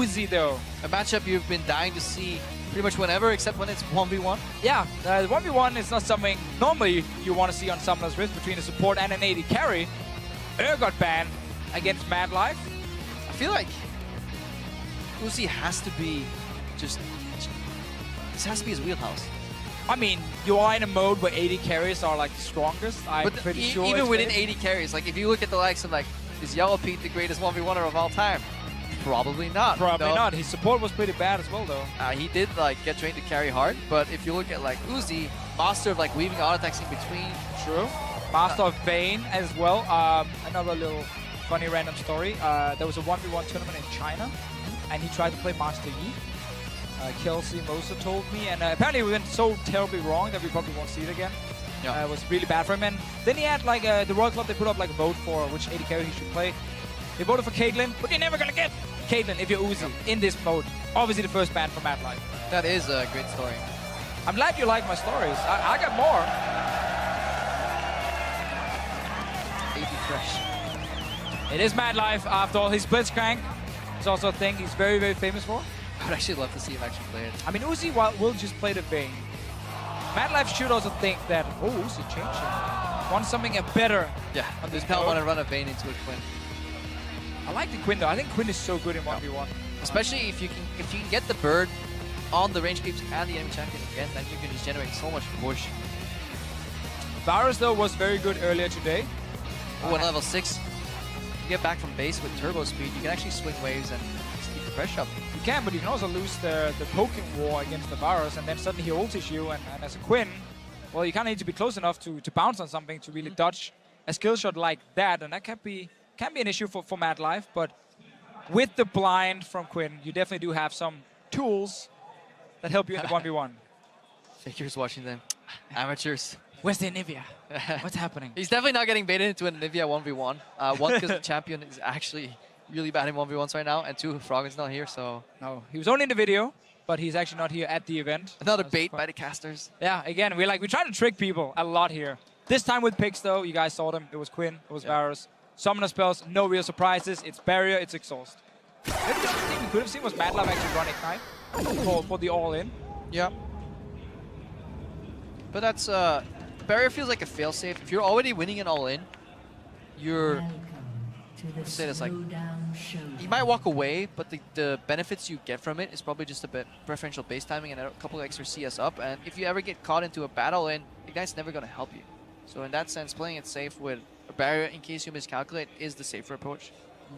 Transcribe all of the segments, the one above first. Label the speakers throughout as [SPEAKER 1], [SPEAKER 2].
[SPEAKER 1] Uzi, though.
[SPEAKER 2] A matchup you've been dying to see pretty much whenever, except when it's 1v1.
[SPEAKER 1] Yeah, the 1v1 is not something normally you want to see on Summoner's Rift between a support and an AD carry. Got banned against MadLife.
[SPEAKER 2] I feel like Uzi has to be just... This has to be his wheelhouse.
[SPEAKER 1] I mean, you are in a mode where AD carries are like the strongest. I'm pretty sure.
[SPEAKER 2] Even within AD carries, like if you look at the likes of like, is Yellow Pete the greatest 1v1er of all time? Probably not.
[SPEAKER 1] Probably not. His support was pretty bad as well, though.
[SPEAKER 2] He did like get trained to carry hard, but if you look at like Uzi, master of like weaving auto attacks in between.
[SPEAKER 1] True. Master of Bane as well. Another little funny random story. There was a 1v1 tournament in China, and he tried to play Master Yi. Kelsey Moser told me, and apparently it went so terribly wrong that we probably won't see it again.
[SPEAKER 2] Yeah.
[SPEAKER 1] It was really bad for him. And then he had like the Royal Club, they put up like a vote for which AD carry he should play. They voted for Caitlyn, but you're never gonna get Caitlyn if you're Uzi in this mode. Obviously the first ban for MadLife.
[SPEAKER 2] That is a great story.
[SPEAKER 1] I'm glad you like my stories. I got more.
[SPEAKER 2] AD fresh.
[SPEAKER 1] It is MadLife after all. His Blitzcrank is also a thing he's very, very famous for.
[SPEAKER 2] I would actually love to see him actually play it.
[SPEAKER 1] I mean, Uzi will just play the Bane. MadLife should also think that, oh, Uzi changed it. Want something better.
[SPEAKER 2] Yeah,
[SPEAKER 1] on this
[SPEAKER 2] not
[SPEAKER 1] mode.
[SPEAKER 2] want to run a Bane into a Quinn.
[SPEAKER 1] I like the Quinn though. I think Quinn is so good in 1v1.
[SPEAKER 2] Especially if you can get the bird on the range creeps and the enemy champion again, then you can just generate so much push.
[SPEAKER 1] Varus though was very good earlier today.
[SPEAKER 2] Oh, at level 6, you get back from base with turbo speed, you can actually swing waves and just keep the pressure up.
[SPEAKER 1] You can, but you can also lose the poking war against the Varus, and then suddenly he ultis you, and as a Quinn, well, you kind of need to be close enough to bounce on something to really dodge a skill shot like that, and that can be an issue for MadLife, but with the blind from Quinn, you definitely do have some tools that help you in the 1v1.
[SPEAKER 2] Fakers watching them. Amateurs.
[SPEAKER 1] Where's the Nivea? What's happening?
[SPEAKER 2] He's definitely not getting baited into a Nivea 1v1. One, because the champion is actually really bad in 1v1s right now, and two, Froggen's not here, so...
[SPEAKER 1] No, he was only in the video, but he's actually not here at the event.
[SPEAKER 2] Another bait by the casters.
[SPEAKER 1] Yeah, again, we try to trick people a lot here. This time with picks, though, you guys saw them. It was Quinn, it was Varus. Summoner spells, no real surprises. It's Barrier, it's Exhaust. Maybe the only thing we could have seen was MadLife actually run Ignite for the all-in.
[SPEAKER 2] Yeah. But that's... Barrier feels like a failsafe. If you're already winning an all-in, you're... Let's say this, like... You might walk away, but the benefits you get from it is probably just a bit preferential base timing and a couple of extra CS up. And if you ever get caught into a bad all-in, Ignite's never going to help you. So in that sense, playing it safe with a Barrier in case you miscalculate is the safer approach.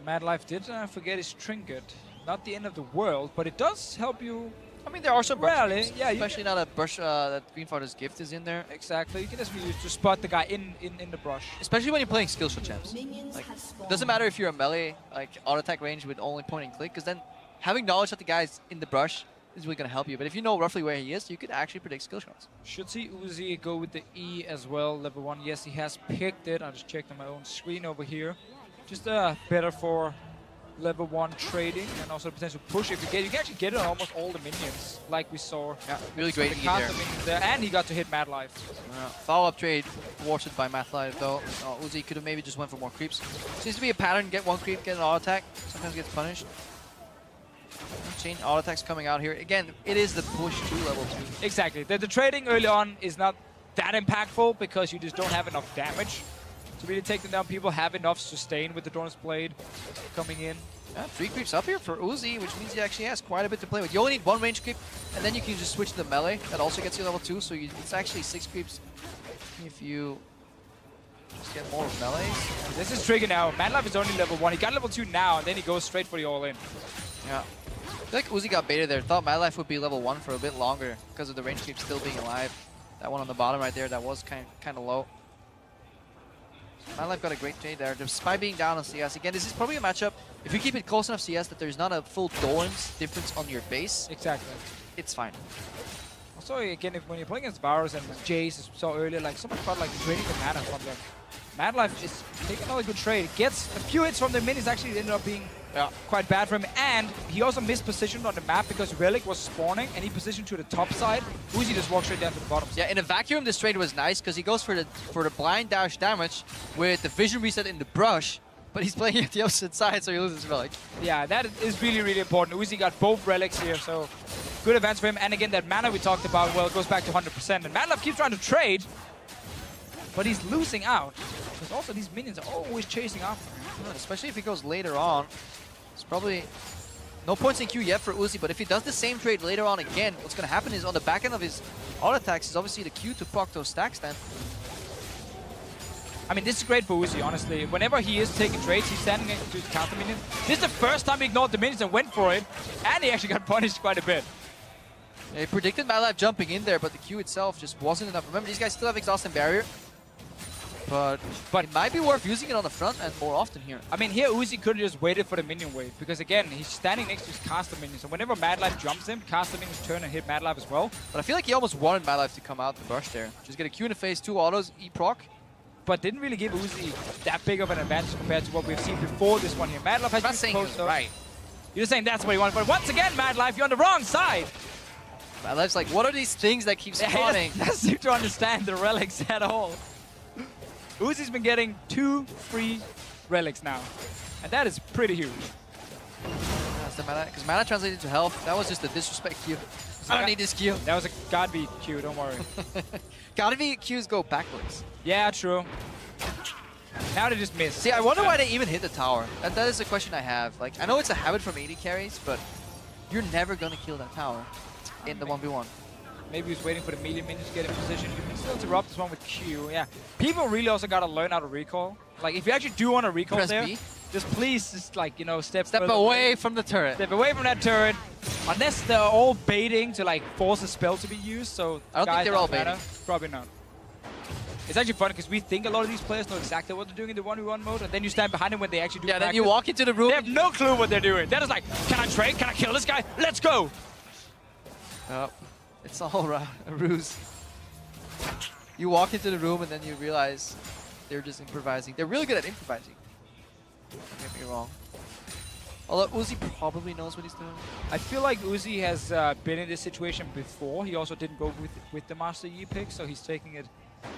[SPEAKER 1] MadLife did forget his Trinket. Not the end of the world, but it does help you.
[SPEAKER 2] I mean, there are some brush
[SPEAKER 1] Rarely,
[SPEAKER 2] creeps,
[SPEAKER 1] yeah,
[SPEAKER 2] especially now that brush that Greenfather's gift is in there.
[SPEAKER 1] Exactly, you can just use to spot the guy in the brush.
[SPEAKER 2] Especially when you're playing skill shot champs. Like, it doesn't matter if you're a melee, like auto attack range with only point and click, because then having knowledge that the guy's in the brush is really going to help you. But if you know roughly where he is, you could actually predict skill shots.
[SPEAKER 1] Should see Uzi go with the E as well, level 1. Yes, he has picked it. I just checked on my own screen over here. Just better for level 1 trading and also the potential push. If you get, you can actually get it on almost all the minions, like we saw.
[SPEAKER 2] Yeah, really great
[SPEAKER 1] the
[SPEAKER 2] E there.
[SPEAKER 1] And he got to hit MadLife.
[SPEAKER 2] Follow-up trade thwarted by MadLife though. Uzi could have maybe just went for more creeps. Seems to be a pattern: get one creep, get an auto attack. Sometimes gets punished. Chain auto attacks coming out here. Again, it is the push to level 2.
[SPEAKER 1] Exactly. The trading early on is not that impactful because you just don't have enough damage to really take them down. People have enough sustain with the Dorn's Blade coming in.
[SPEAKER 2] Yeah, 3 creeps up here for Uzi, which means he actually has quite a bit to play with. You only need 1 range creep, and then you can just switch to the melee. That also gets you level 2, so it's actually 6 creeps if you just get more melees.
[SPEAKER 1] This is tricky now. MadLife is only level 1. He got level 2 now, and then he goes straight for the all-in.
[SPEAKER 2] Yeah. I feel like Uzi got baited there. Thought MadLife would be level 1 for a bit longer because of the range creep still being alive. That one on the bottom right there, that was kind of low. MadLife got a great trade there, despite being down on CS. Again, this is probably a matchup, if you keep it close enough CS that there's not a full Doran's difference on your base.
[SPEAKER 1] Exactly.
[SPEAKER 2] It's fine.
[SPEAKER 1] Also, again, when you're playing against Varus and Jace, as we saw earlier, like so much about like draining the mana from them. MadLife is taking another good trade. Gets a few hits from the minis, actually ended up being quite bad for him. And he also mispositioned on the map because Relic was spawning and he positioned to the top side. Uzi just walked straight down to the bottom side.
[SPEAKER 2] Yeah, in a vacuum, this trade was nice because he goes for the blind dash damage with the vision reset in the brush. but he's playing at the opposite side, so he loses relic.
[SPEAKER 1] Yeah, that is really, really important. Uzi got both relics here, so good advance for him. And again, that mana we talked about, well, it goes back to 100%. And MadLife keeps trying to trade, but he's losing out. Because also these minions are always chasing after him.
[SPEAKER 2] Especially if he goes later on. It's probably no points in queue yet for Uzi, but if he does the same trade later on again, what's going to happen is on the back end of his auto attacks is obviously the queue to proc those stacks then.
[SPEAKER 1] I mean, this is great for Uzi, honestly. Whenever he is taking trades, he's standing next to his counter minion. This is the first time he ignored the minions and went for it, and he actually got punished quite a bit.
[SPEAKER 2] Yeah, he predicted MadLife jumping in there, but the queue itself just wasn't enough. Remember, these guys still have exhaust and barrier, but it might be worth using it on the front end more often here.
[SPEAKER 1] I mean, here Uzi could have just waited for the minion wave, because again, he's standing next to his caster minion, so whenever MadLife jumps him, caster minions turn and hit MadLife as well.
[SPEAKER 2] But I feel like he almost wanted MadLife to come out the brush there. Just get a Q in the face, 2 autos, E-proc.
[SPEAKER 1] But didn't really give Uzi that big of an advantage compared to what we've seen before this one here. MadLife has been supposed to... Right. You're just saying that's what he wanted, but once again, MadLife, you're on the wrong side.
[SPEAKER 2] MadLife's like, what are these things that keep spawning?
[SPEAKER 1] He doesn't seem to understand the relics at all. Uzi's been getting 2 free relics now, and that is pretty huge.
[SPEAKER 2] That's the mana, because mana translated to health. That was just a disrespect Q. I don't need this Q.
[SPEAKER 1] That was a God be Q, don't worry.
[SPEAKER 2] Gotta be Qs go backwards.
[SPEAKER 1] Yeah, true. Now they just missed.
[SPEAKER 2] See, I wonder why they even hit the tower. That is a question I have. Like, I know it's a habit from AD carries, but you're never gonna kill that tower in the 1v1.
[SPEAKER 1] Maybe he's waiting for the melee minions to get in position. You can still interrupt this one with Q. Yeah. People really also gotta learn how to recall. Like, if you actually do want to recall
[SPEAKER 2] Press
[SPEAKER 1] there,
[SPEAKER 2] B.
[SPEAKER 1] just please, just like, you know, step
[SPEAKER 2] away from the turret.
[SPEAKER 1] Step away from that turret. Unless they're all baiting to like force a spell to be used. So
[SPEAKER 2] I don't think they're all baiting.
[SPEAKER 1] Probably not. It's actually funny because we think a lot of these players know exactly what they're doing in the 1v1 mode, and then you stand behind them when they actually do.
[SPEAKER 2] Yeah,
[SPEAKER 1] practice.
[SPEAKER 2] then you walk into the room.
[SPEAKER 1] They have no clue what they're doing. They're just like, can I trade? Can I kill this guy? Let's go.
[SPEAKER 2] It's all a ruse. You walk into the room and then you realize they're just improvising. They're really good at improvising. Don't get me wrong. Although Uzi probably knows what he's doing.
[SPEAKER 1] I feel like Uzi has been in this situation before. He also didn't go with the Master Yi pick, so he's taking it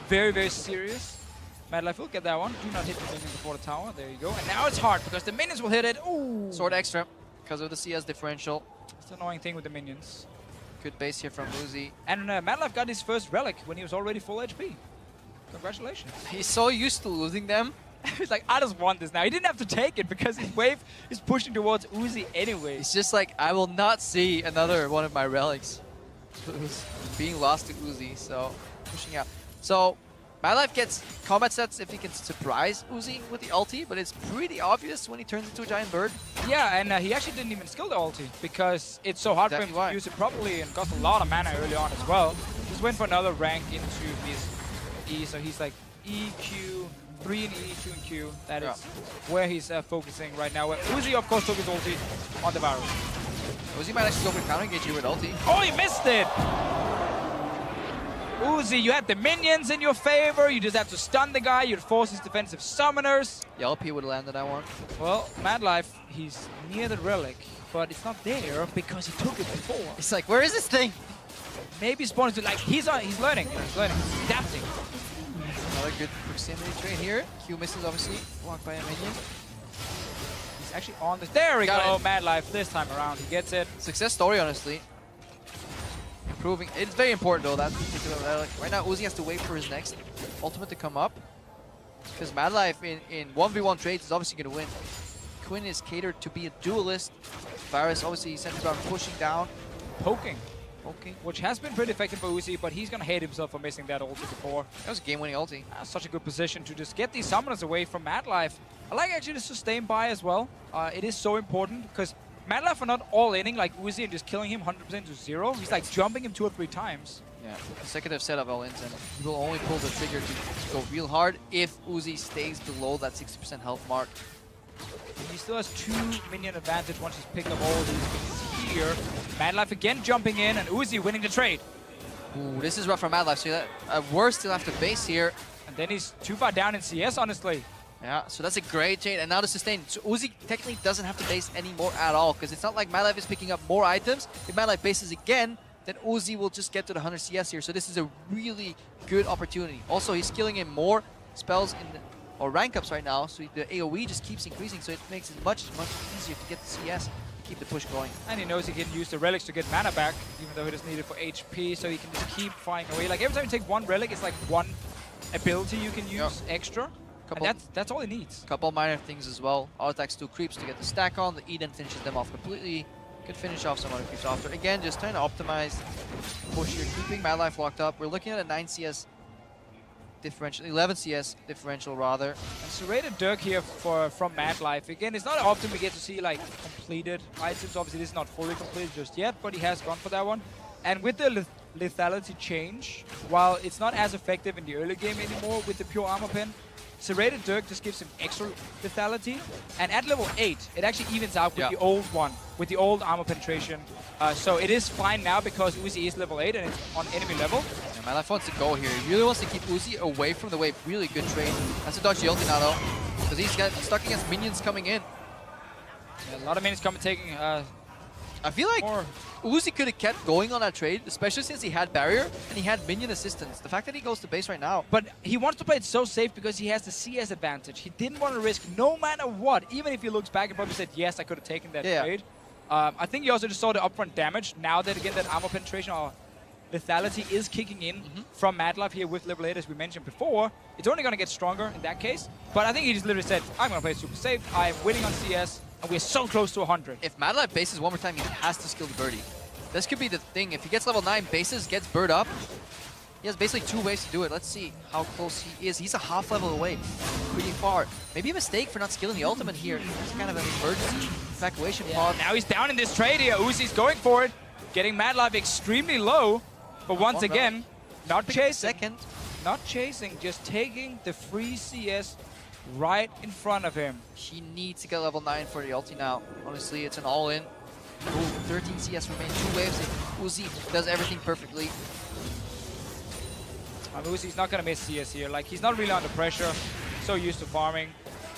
[SPEAKER 1] very, very serious. MadLife will get that one. Do not hit the minion before the tower. There you go. And now it's hard because the minions will hit it. Ooh.
[SPEAKER 2] Sword extra because of the CS differential.
[SPEAKER 1] It's the annoying thing with the minions.
[SPEAKER 2] Good base here from Uzi.
[SPEAKER 1] And MadLife got his first relic when he was already full HP. Congratulations.
[SPEAKER 2] He's so used to losing them.
[SPEAKER 1] He's like, I just want this now. He didn't have to take it because his wave is pushing towards Uzi anyway.
[SPEAKER 2] He's just like, I will not see another one of my relics being lost to Uzi, so pushing out. So MadLife gets combat sets if he can surprise Uzi with the ulti, but it's pretty obvious when he turns into a giant bird.
[SPEAKER 1] Yeah, and he actually didn't even skill the ulti because it's so hard for him to use it properly and cost a lot of mana early on as well. Just went for another rank into his E, so he's like E, Q, 3 in E, 2 in Q. That is where he's focusing right now. Uzi, of course, took his ulti on the Varus.
[SPEAKER 2] Uzi might actually go for counter engage here with ulti.
[SPEAKER 1] Oh, he missed it! Uzi, you had the minions in your favor. You just have to stun the guy. You'd force his defensive summoners.
[SPEAKER 2] Yeah, LP would have landed that one.
[SPEAKER 1] Well, MadLife, he's near the relic, but it's not there because he took it before.
[SPEAKER 2] It's like, where is this thing?
[SPEAKER 1] Maybe spawn's to like he's learning. He's learning. He's adapting.
[SPEAKER 2] Another good proximity trade here. Q misses obviously. Blocked by a minion.
[SPEAKER 1] He's actually on this. There we go. MadLife this time around. He gets it.
[SPEAKER 2] Success story, honestly. Improving. It's very important though, that particular relic. Right now Uzi has to wait for his next ultimate to come up. Because MadLife in 1v1 trades is obviously going to win. Quinn is catered to be a duelist. Varus obviously centers around pushing down.
[SPEAKER 1] Poking. Which has been pretty effective for Uzi, but he's going to hate himself for missing that ulti before.
[SPEAKER 2] That was a game-winning ulti.
[SPEAKER 1] Such a good position to just get these summoners away from MadLife. I like actually the sustain buy as well. It is so important because MadLife are not all inning like Uzi and just killing him 100% to 0. He's like jumping him 2 or 3 times.
[SPEAKER 2] Yeah, consecutive set of all-ins, and he will only pull the trigger to go real hard if Uzi stays below that 60% health mark.
[SPEAKER 1] He still has 2 minion advantage once he's picked up all these minions here. MadLife again jumping in, and Uzi winning the trade.
[SPEAKER 2] Ooh, this is rough for MadLife, so that worst still have to base here.
[SPEAKER 1] And then he's too far down in CS, honestly.
[SPEAKER 2] Yeah, so that's a great trade, and now the sustain. So Uzi technically doesn't have to base anymore at all, because it's not like MadLife is picking up more items. If MadLife bases again, then Uzi will just get to the 100 CS here, so this is a really good opportunity. Also, he's killing in more spells or rank ups right now, so the AoE just keeps increasing, so it makes it much easier to get the CS to keep the push going.
[SPEAKER 1] And he knows he can use the relics to get mana back, even though it is needed for HP, so he can just keep flying away. Like every time you take one relic, it's like one ability you can use extra. And that's all he needs.
[SPEAKER 2] Couple minor things as well. Auto attacks 2 creeps to get the stack on. The E then finishes them off completely. Could finish off some other creeps after. Again, just trying to optimize push here, keeping MadLife locked up. We're looking at a 9 CS differential, 11 CS differential rather.
[SPEAKER 1] And serrated Dirk here from MadLife. Again, it's not often we get to see like completed items. Obviously, this is not fully completed just yet, but he has gone for that one. And with the lethality change, while it's not as effective in the early game anymore with the pure armor pen, serrated Dirk just gives him extra lethality. And at level 8, it actually evens out with the old one, with the old armor penetration. So it is fine now because Uzi is level 8 and it's on enemy level.
[SPEAKER 2] Yeah, MadLife wants to go here. He really wants to keep Uzi away from the wave. Really good trade. Has to dodge the ulti now though, because he's stuck against minions coming in.
[SPEAKER 1] Yeah, a lot of minions coming taking.
[SPEAKER 2] I feel like Uzi could have kept going on that trade, especially since he had barrier and he had minion assistance. The fact that he goes to base right now.
[SPEAKER 1] But he wants to play it so safe because he has the CS advantage. He didn't want to risk no matter what. Even if he looks back and probably said, yes, I could have taken that trade. I think he also just saw the upfront damage. Now that, again, that armor penetration or lethality is kicking in from MadLife here with level 8, as we mentioned before. It's only going to get stronger in that case. But I think he just literally said, I'm going to play super safe. I'm winning on CS. And we're so close to 100.
[SPEAKER 2] If MadLife bases one more time, he has to skill the birdie. This could be the thing. If he gets level 9 bases, gets bird up, he has basically 2 ways to do it. Let's see how close he is. He's a half level away. Pretty far. Maybe a mistake for not skilling the ultimate here. It's kind of an emergency evacuation pod.
[SPEAKER 1] Now he's down in this trade here. Uzi's going for it. Getting MadLife extremely low. But once again, not chasing. Not chasing, just taking the free CS right in front of him.
[SPEAKER 2] He needs to get level 9 for the ulti now. Honestly, it's an all-in. 13 CS remain, 2 waves. Uzi does everything perfectly.
[SPEAKER 1] Uzi's not going to miss CS here. Like, he's not really under pressure. So used to farming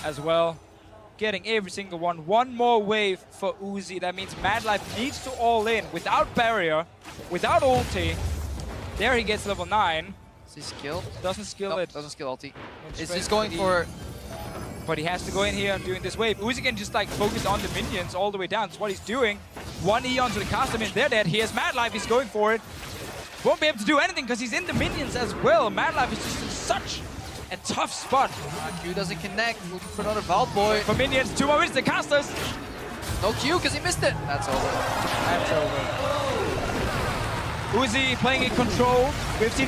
[SPEAKER 1] as well. Getting every single one. One more wave for Uzi. That means MadLife needs to all in without barrier, without ulti. There he gets level 9.
[SPEAKER 2] Is he skilled?
[SPEAKER 1] Doesn't skill it.
[SPEAKER 2] Doesn't skill ulti. Is this going for...
[SPEAKER 1] But he has to go in here and doing this wave. Uzi can just like focus on the minions all the way down. That's what he's doing. 1 E onto the caster minions. They're dead. He has MadLife. He's going for it. Won't be able to do anything because he's in the minions as well. MadLife is just in such a tough spot.
[SPEAKER 2] Q doesn't connect. Looking for another Vault Boy.
[SPEAKER 1] For minions, 2 more minutes. The casters.
[SPEAKER 2] No Q because he missed it. That's over.
[SPEAKER 1] That's over. Uzi playing in control. We've seen